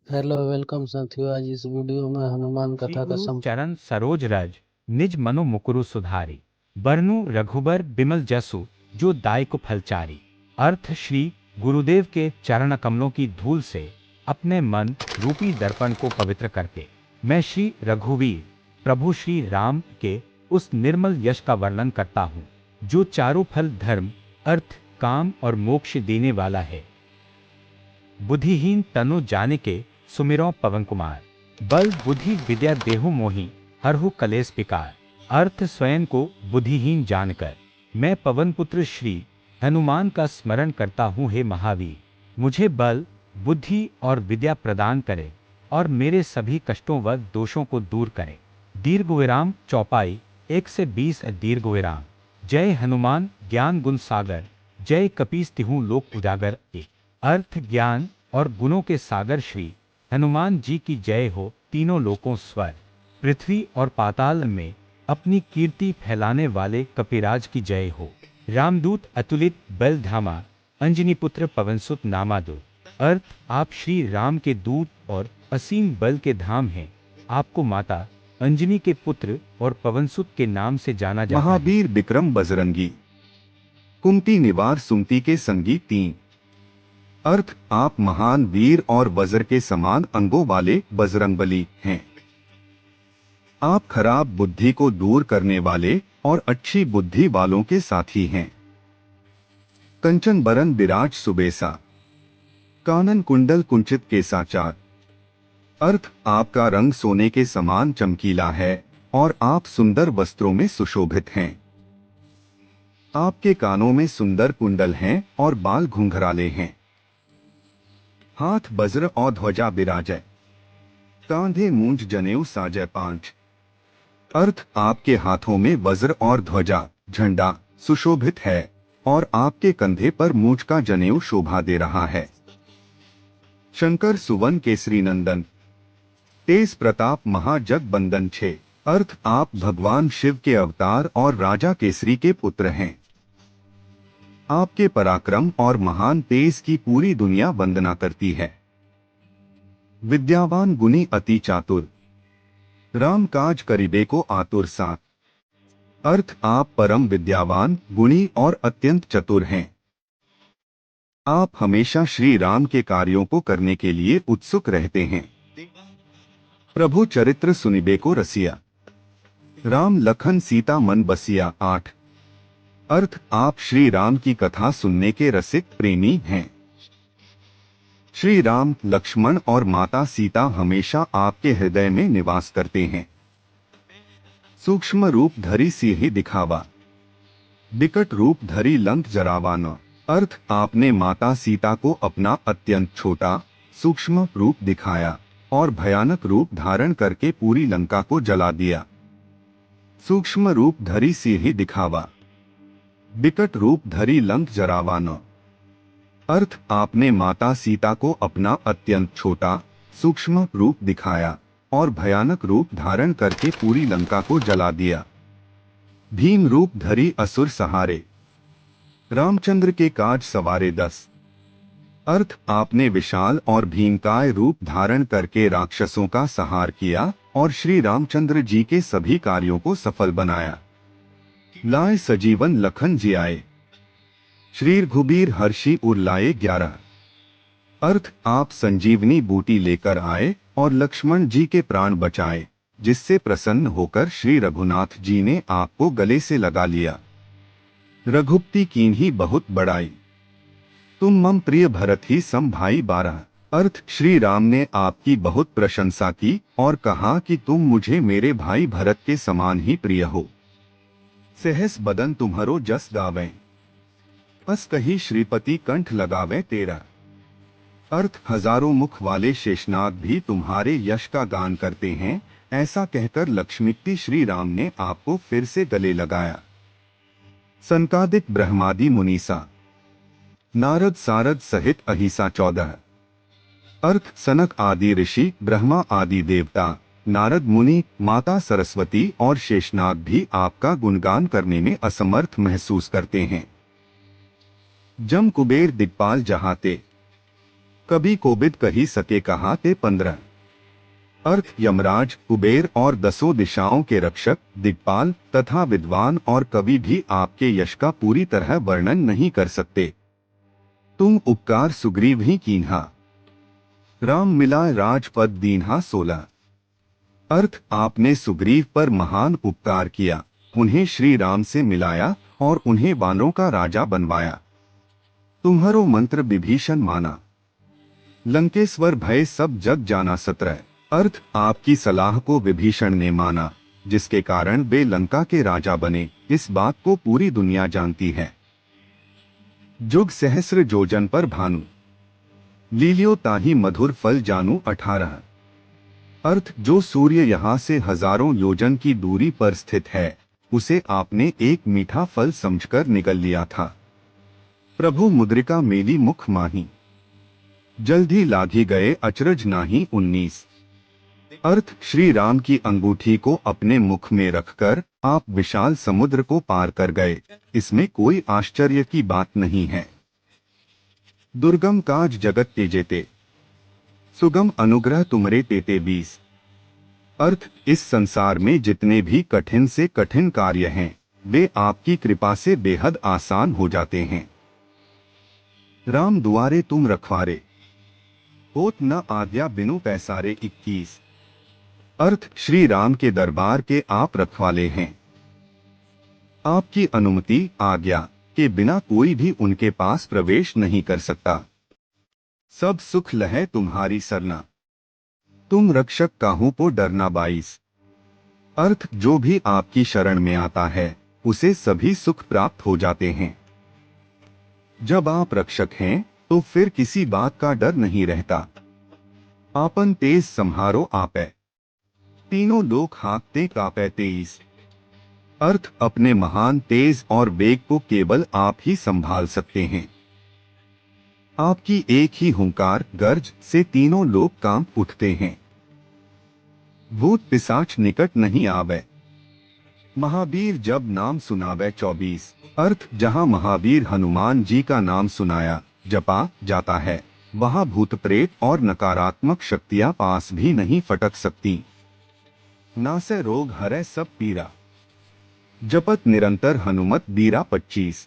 Hello welcome साथियों। आज इस वीडियो में हनुमान श्री कथा का गुरु चरण सरोज रज निज मनु मुकुरु सुधारी बरनु रघुबर बिमल जसु जो दायक फलचारी। अर्थ श्री गुरुदेव के चरण कमलों की धूल से अपने मन रूपी दर्पण को पवित्र करके मैं श्री रघुवीर प्रभु श्री राम के उस निर्मल यश का वर्णन करता हूँ जो चारों फल धर्म अर्थ काम और मोक्ष देने वाला है। बुद्धिहीन तनु जाने के सुमिरौ पवन कुमार बल बुद्धि विद्या देहु मोहि हरहु कलेस पिकार। अर्थ स्वयं को बुद्धिहीन जानकर मैं पवन पुत्र श्री हनुमान का स्मरण करता हूँ। हे महावीर, मुझे बल बुद्धि और विद्या प्रदान करे और मेरे सभी कष्टों व दोषों को दूर करे। दीर्घ विराम चौपाई 1 से 20 दीर्घ विराम। जय हनुमान ज्ञान गुण सागर जय कपीस तिहु लोक उजागर। अर्थ ज्ञान और गुणों के सागर श्री हनुमान जी की जय हो। तीनों लोकों स्वर पृथ्वी और पाताल में अपनी कीर्ति फैलाने वाले कपिराज की जय हो। रामदूत अतुलित बल धामा अंजनी पुत्र पवनसुत नामादुर। अर्थ आप श्री राम के दूत और असीम बल के धाम हैं। आपको माता अंजनी के पुत्र और पवनसुत के नाम से जाना जाता है। महावीर विक्रम बजरंगी कुंती निवार सुमति के संगी तीन। अर्थ आप महान वीर और वज्र के समान अंगों वाले बजरंगबली हैं। आप खराब बुद्धि को दूर करने वाले और अच्छी बुद्धि वालों के साथी हैं। कंचन बरन विराज सुबेसा कानन कुंडल कुंचित के साचार। अर्थ आपका रंग सोने के समान चमकीला है और आप सुंदर वस्त्रों में सुशोभित हैं। आपके कानों में सुंदर कुंडल हैं और बाल घुंघराले हैं। हाथ वज्र और ध्वजा बिराजय कांधे मूंज जनेऊ साजय पांच। अर्थ आपके हाथों में वज्र और ध्वजा झंडा सुशोभित है और आपके कंधे पर मूंज का जनेऊ शोभा दे रहा है। शंकर सुवन केसरी नंदन तेज प्रताप महाजग बंदन छे। अर्थ आप भगवान शिव के अवतार और राजा केसरी के पुत्र हैं। आपके पराक्रम और महान तेज की पूरी दुनिया वंदना करती है। विद्यावान गुणी अति चातुर राम काज करिबे को आतुर सात। अर्थ आप परम विद्यावान गुणी और अत्यंत चतुर हैं। आप हमेशा श्री राम के कार्यों को करने के लिए उत्सुक रहते हैं। प्रभु चरित्र सुनिबे को रसिया राम लखन सीता मन बसिया आठ। अर्थ आप श्री राम की कथा सुनने के रसिक प्रेमी हैं। श्री राम लक्ष्मण और माता सीता हमेशा आपके हृदय में निवास करते हैं। सूक्ष्म रूप धरी सिंह दिखावा विकट रूप धरी लंक जरावान। अर्थ आपने माता सीता को अपना अत्यंत छोटा सूक्ष्म रूप दिखाया और भयानक रूप धारण करके पूरी लंका को जला दिया। सूक्ष्म रूप धरी सिंह दिखावा विकट रूप धरी लंक जरावान। अर्थ आपने माता सीता को अपना अत्यंत छोटा सूक्ष्म रूप दिखाया और भयानक रूप धारण करके पूरी लंका को जला दिया। भीम रूप धरी असुर सहारे रामचंद्र के काज सवारे 10। अर्थ आपने विशाल और भीमकाय रूप धारण करके राक्षसों का संहार किया और श्री रामचंद्र जी के सभी कार्यों को सफल बनाया। लाए सजीवन लखन जियाए श्री रघुबीर हर्षि उर लाए 11। अर्थ आप संजीवनी बूटी लेकर आए और लक्ष्मण जी के प्राण बचाए, जिससे प्रसन्न होकर श्री रघुनाथ जी ने आपको गले से लगा लिया। रघुपति कीन्ही बहुत बड़ाई तुम मम प्रिय भरत ही सम भाई 12। अर्थ श्री राम ने आपकी बहुत प्रशंसा की और कहा कि तुम मुझे मेरे भाई भरत के समान ही प्रिय हो। सहस बदन तुम्हारो जस गावें अस कही श्रीपति कंठ लगावें 13। अर्थ हजारों मुख वाले शेषनाग भी तुम्हारे यश का गान करते हैं। ऐसा कहकर लक्ष्मीपति श्री राम ने आपको फिर से गले लगाया। सनकादिक ब्रह्मादि मुनीसा नारद सारद सहित अहिसा 14। अर्थ सनक आदि ऋषि ब्रह्मा आदि देवता नारद मुनि माता सरस्वती और शेषनाग भी आपका गुणगान करने में असमर्थ महसूस करते हैं। जम कुबेर दिक्पाल जहाते कभी कोबिद कही सके कहा ते 15। अर्थ यमराज, कुबेर और 10 दिशाओं के रक्षक, दिक्पाल तथा विद्वान और कवि भी आपके यश का पूरी तरह वर्णन नहीं कर सकते। तुम उपकार सुग्रीव ही कीन्हा, राम मिला राजपद दीन्हा 16। अर्थ आपने सुग्रीव पर महान उपकार किया, उन्हें श्री राम से मिलाया और उन्हें वानरों का राजा बनवाया। तुम्हारो मंत्र विभीषण माना, लंकेश्वर भय सब जग जाना 17। अर्थ आपकी सलाह को विभीषण ने माना, जिसके कारण वे लंका के राजा बने, इस बात को पूरी दुनिया जानती है। जुग सहस्र जोजन पर भानु, लीलियो ताही मधुर फल जानू 18। अर्थ जो सूर्य यहाँ से हजारों योजन की दूरी पर स्थित है, उसे आपने एक मीठा फल समझकर निगल लिया था। प्रभु मुद्रिका मेली मुख माही, जल्दी लाधी गए अचरज नाही 19। अर्थ श्री राम की अंगूठी को अपने मुख में रखकर आप विशाल समुद्र को पार कर गए, इसमें कोई आश्चर्य की बात नहीं है। दुर्गम काज जगत तेजेते, सुगम अनुग्रह तुमरे तेते 20। अर्थ इस संसार में जितने भी कठिन से कठिन कार्य हैं, वे आपकी कृपा से बेहद आसान हो जाते हैं। राम दुआरे तुम रखवारे, होत न आज्ञा बिनु पैसारे 21। अर्थ श्री राम के दरबार के आप रखवाले हैं, आपकी अनुमति आज्ञा के बिना कोई भी उनके पास प्रवेश नहीं कर सकता। सब सुख लहे तुम्हारी सरना, तुम रक्षक काहू को डरना 22। अर्थ जो भी आपकी शरण में आता है, उसे सभी सुख प्राप्त हो जाते हैं। जब आप रक्षक हैं, तो फिर किसी बात का डर नहीं रहता। आपन तेज संहारो आपे, तीनों लोग हाँकते कापे 23। अर्थ अपने महान तेज और वेग को केवल आप ही संभाल सकते हैं। आपकी एक ही हुंकार गर्ज से तीनों लोग कांप उठते हैं। भूत पिशाच निकट नहीं आवे, महावीर जब नाम सुनावे 24। अर्थ जहां महावीर हनुमान जी का नाम सुनाया जपा जाता है, वहां भूत प्रेत और नकारात्मक शक्तियां पास भी नहीं फटक सकती। नासे रोग हरे सब पीरा, जपत निरंतर हनुमत बीरा 25।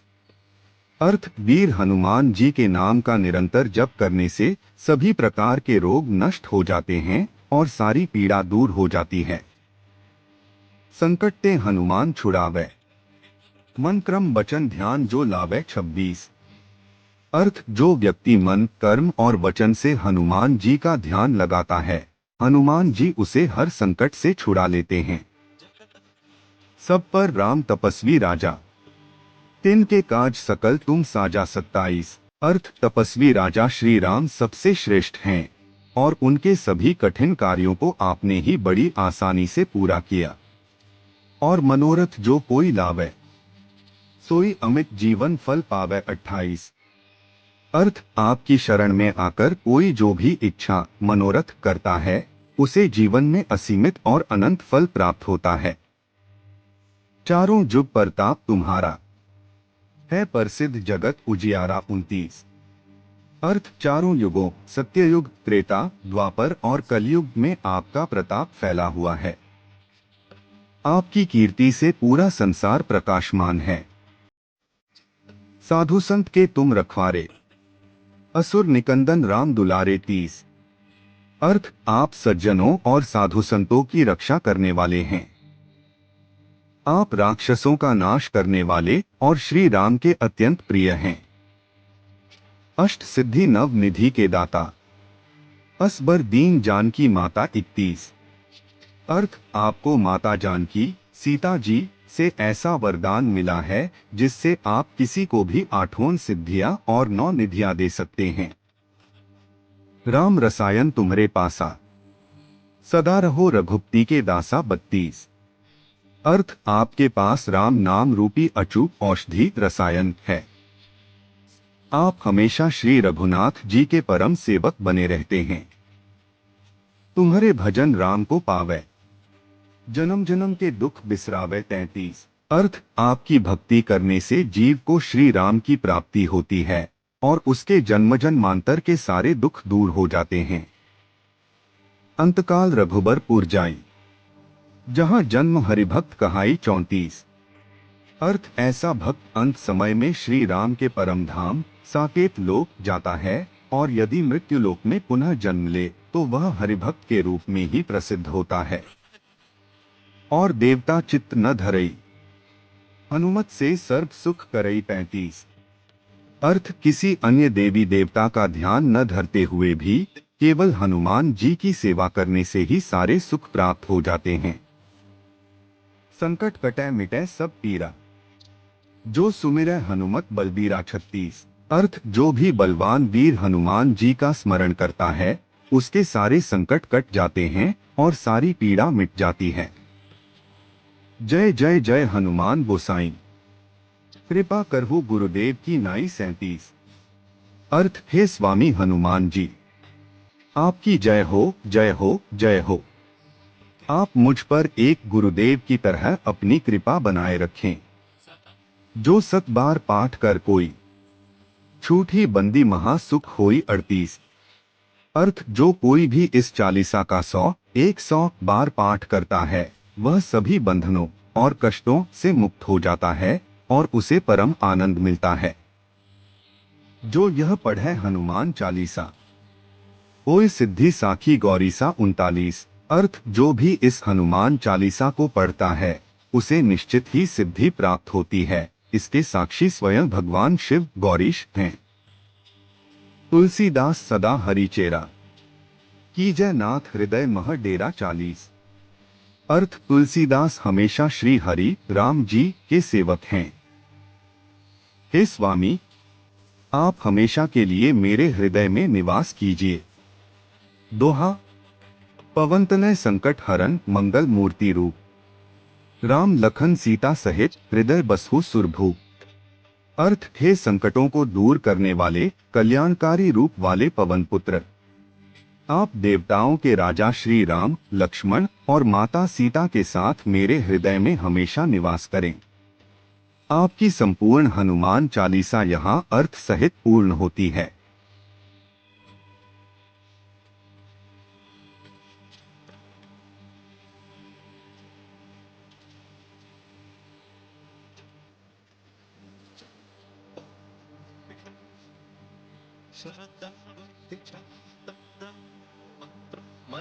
अर्थ वीर हनुमान जी के नाम का निरंतर जप करने से सभी प्रकार के रोग नष्ट हो जाते हैं और सारी पीड़ा दूर हो जाती है। संकट ते हनुमान छुड़ावे, मन क्रम वचन ध्यान जो लावे 26। अर्थ जो व्यक्ति मन कर्म और वचन से हनुमान जी का ध्यान लगाता है, हनुमान जी उसे हर संकट से छुड़ा लेते हैं। सब पर राम तपस्वी राजा, तिनके काज सकल तुम साजा 27। अर्थ तपस्वी राजा श्री राम सबसे श्रेष्ठ हैं और उनके सभी कठिन कार्यों को आपने ही बड़ी आसानी से पूरा किया। और मनोरथ जो कोई लावे, सोई अमित जीवन फल पावे 28। अर्थ आपकी शरण में आकर कोई जो भी इच्छा मनोरथ करता है, उसे जीवन में असीमित और अनंत फल प्राप्त होता है। चारों जुग प्रताप तुम्हारा, है प्रसिद्ध जगत उजियारा 29। अर्थ चारों युगों सत्ययुग, त्रेता, द्वापर और कलयुग में आपका प्रताप फैला हुआ है। आपकी कीर्ति से पूरा संसार प्रकाशमान है। साधु संत के तुम रखवारे, असुर निकंदन राम दुलारे 30। अर्थ आप सज्जनों और साधु संतों की रक्षा करने वाले हैं। आप राक्षसों का नाश करने वाले और श्री राम के अत्यंत प्रिय हैं। अष्ट सिद्धि नव निधि के दाता, असबर दीन जानकी माता 31। अर्थ आपको माता जानकी सीता जी से ऐसा वरदान मिला है जिससे आप किसी को भी 8 सिद्धियां और 9 निधियां दे सकते हैं। राम रसायन तुम्हारे पासा, सदा रहो रघुपति के दासा 32। अर्थ आपके पास राम नाम रूपी अचूक औषधि रसायन है। आप हमेशा श्री रघुनाथ जी के परम सेवक बने रहते हैं। तुम्हारे भजन राम को पावे, जन्म जन्म के दुख बिसरावे 33। अर्थ आपकी भक्ति करने से जीव को श्री राम की प्राप्ति होती है और उसके जन्म जन्मांतर के सारे दुख दूर हो जाते हैं। अंतकाल रघुबरपुर जाई, जहां जन्म हरिभक्त कहाई 34। अर्थ ऐसा भक्त अंत समय में श्री राम के परम धाम साकेत लोक जाता है, और यदि मृत्यु लोक में पुनः जन्म ले तो वह हरिभक्त के रूप में ही प्रसिद्ध होता है। और देवता चित्त न धरई, हनुमत से सर्व सुख करई 35। अर्थ किसी अन्य देवी देवता का ध्यान न धरते हुए भी केवल हनुमान जी की सेवा करने से ही सारे सुख प्राप्त हो जाते हैं। संकट कटै मिटै सब पीरा, जो सुमिरै हनुमत बलबीरा 36। अर्थ जो भी बलवान वीर हनुमान जी का स्मरण करता है उसके सारे संकट कट जाते हैं और सारी पीड़ा मिट जाती है। जय जय जय हनुमान गोसाई, कृपा करहु गुरुदेव की नाई 37। अर्थ हे स्वामी हनुमान जी, आपकी जय हो जय हो जय हो। आप मुझ पर एक गुरुदेव की तरह अपनी कृपा बनाए रखें। जो 7 बार पाठ कर कोई, छूटी बंदी महासुख होई 38। अर्थ जो कोई भी इस चालीसा का 100 बार पाठ करता है वह सभी बंधनों और कष्टों से मुक्त हो जाता है और उसे परम आनंद मिलता है। जो यह पढ़े हनुमान चालीसा, ओय सिद्धि साखी गौरीसा 39। अर्थ जो भी इस हनुमान चालीसा को पढ़ता है उसे निश्चित ही सिद्धि प्राप्त होती है। इसके साक्षी स्वयं भगवान शिव गौरीश हैं। तुलसीदास सदा हरिचेरा, कीजय नाथ हृदय मह डेरा 40। अर्थ तुलसीदास हमेशा श्री हरि राम जी के सेवक हैं। हे स्वामी, आप हमेशा के लिए मेरे हृदय में निवास कीजिए। दोहा। पवनतनय संकट हरन मंगल मूर्ति रूप, राम लखन सीता सहित हृदय बसहु सुरभूप। अर्थ हे संकटों को दूर करने वाले कल्याणकारी रूप वाले पवन पुत्र, आप देवताओं के राजा श्री राम, लक्ष्मण और माता सीता के साथ मेरे हृदय में हमेशा निवास करें। आपकी संपूर्ण हनुमान चालीसा यहाँ अर्थ सहित पूर्ण होती है। श्रद्धा